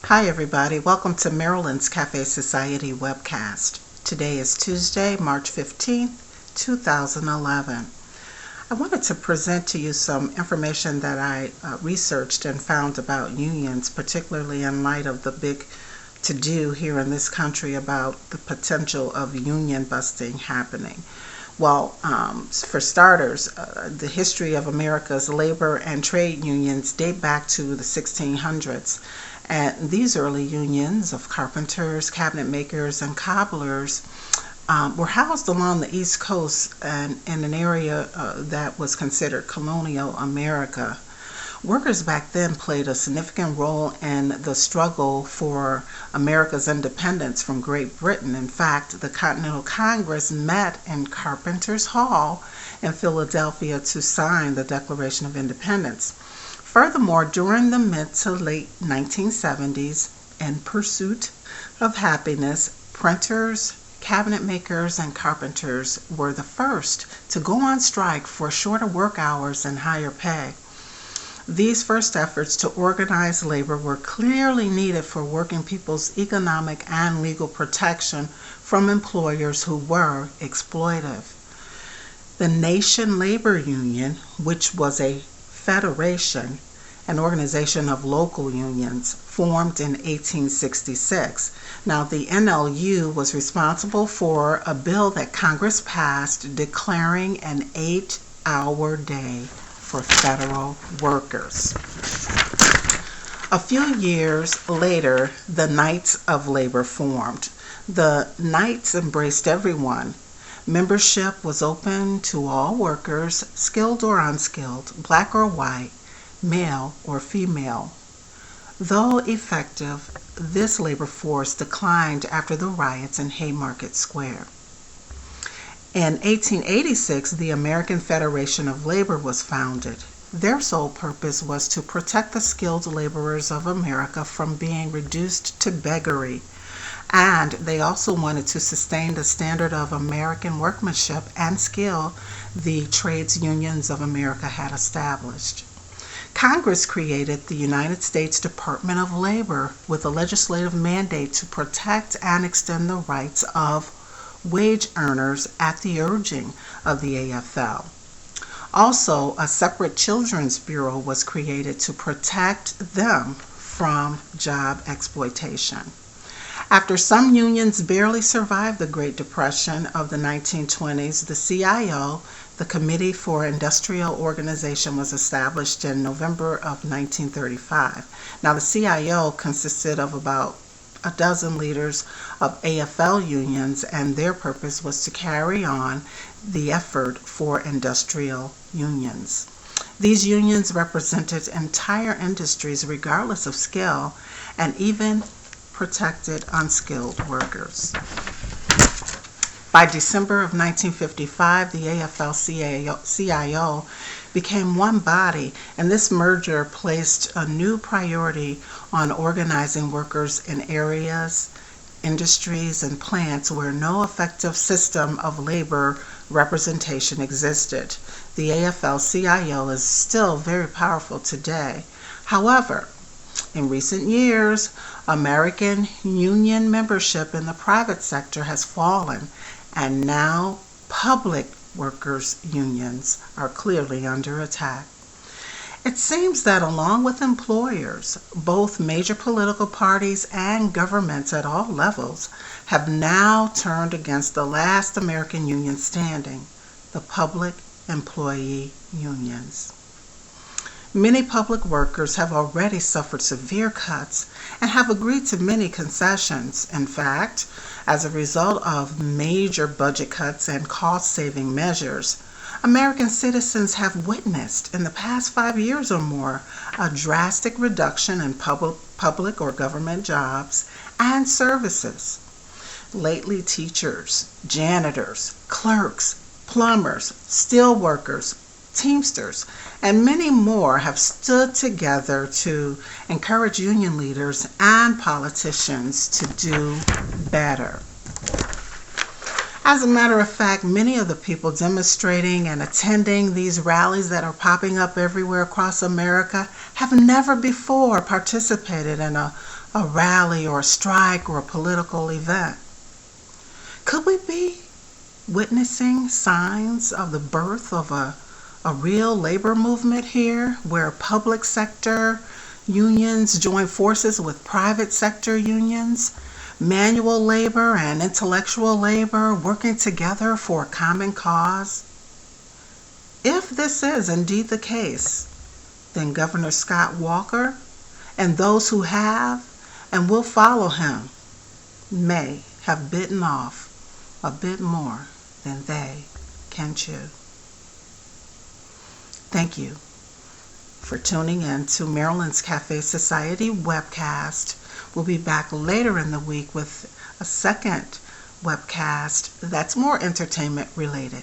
Hi everybody, welcome to Marilyn's Cafe Society webcast. Today is Tuesday, March 15th, 2011. I wanted to present to you some information that I researched and found about unions, particularly in light of the big to-do here in this country about the potential of union busting happening. Well, for starters, the history of America's labor and trade unions date back to the 1600s. And these early unions of carpenters, cabinet makers, and cobblers were housed along the East Coast and in an area that was considered colonial America. Workers back then played a significant role in the struggle for America's independence from Great Britain. In fact, the Continental Congress met in Carpenter's Hall in Philadelphia to sign the Declaration of Independence. Furthermore, during the mid to late 1970s, in pursuit of happiness, printers, cabinet makers, and carpenters were the first to go on strike for shorter work hours and higher pay. These first efforts to organize labor were clearly needed for working people's economic and legal protection from employers who were exploitive. The Nation Labor Union, which was a federation, an organization of local unions, formed in 1866. Now, the NLU was responsible for a bill that Congress passed declaring an 8-hour day for federal workers. A few years later, the Knights of Labor formed. The Knights embraced everyone. Membership was open to all workers, skilled or unskilled, black or white, male or female. Though effective, this labor force declined after the riots in Haymarket Square. In 1886, the American Federation of Labor was founded. Their sole purpose was to protect the skilled laborers of America from being reduced to beggary. And they also wanted to sustain the standard of American workmanship and skill the trades unions of America had established. Congress created the United States Department of Labor with a legislative mandate to protect and extend the rights of wage earners at the urging of the AFL. Also, a separate Children's Bureau was created to protect them from job exploitation. After some unions barely survived the Great Depression of the 1920s, the CIO, the Committee for Industrial Organization, was established in November of 1935. Now, the CIO consisted of about a dozen leaders of AFL unions, and their purpose was to carry on the effort for industrial unions. These unions represented entire industries regardless of skill, and even protected unskilled workers. By December of 1955, the AFL-CIO became one body, and this merger placed a new priority on organizing workers in areas, industries, and plants where no effective system of labor representation existed. The AFL-CIO is still very powerful today. However, in recent years, American union membership in the private sector has fallen, and now public workers' unions are clearly under attack. It seems that along with employers, both major political parties and governments at all levels have now turned against the last American union standing, the public employee unions. Many public workers have already suffered severe cuts and have agreed to many concessions. In fact, as a result of major budget cuts and cost-saving measures, American citizens have witnessed in the past 5 years or more a drastic reduction in public or government jobs and services. Lately, teachers, janitors, clerks, plumbers, steel workers, Teamsters, and many more have stood together to encourage union leaders and politicians to do better. As a matter of fact, many of the people demonstrating and attending these rallies that are popping up everywhere across America have never before participated in a a rally or a strike or a political event? Could we be witnessing signs of the birth of a real labor movement here, where public sector unions join forces with private sector unions, manual labor and intellectual labor working together for a common cause? If this is indeed the case, then Governor Scott Walker and those who have and will follow him may have bitten off a bit more than they can chew. Thank you for tuning in to Marilyn's Cafe Society webcast. We'll be back later in the week with a second webcast that's more entertainment related.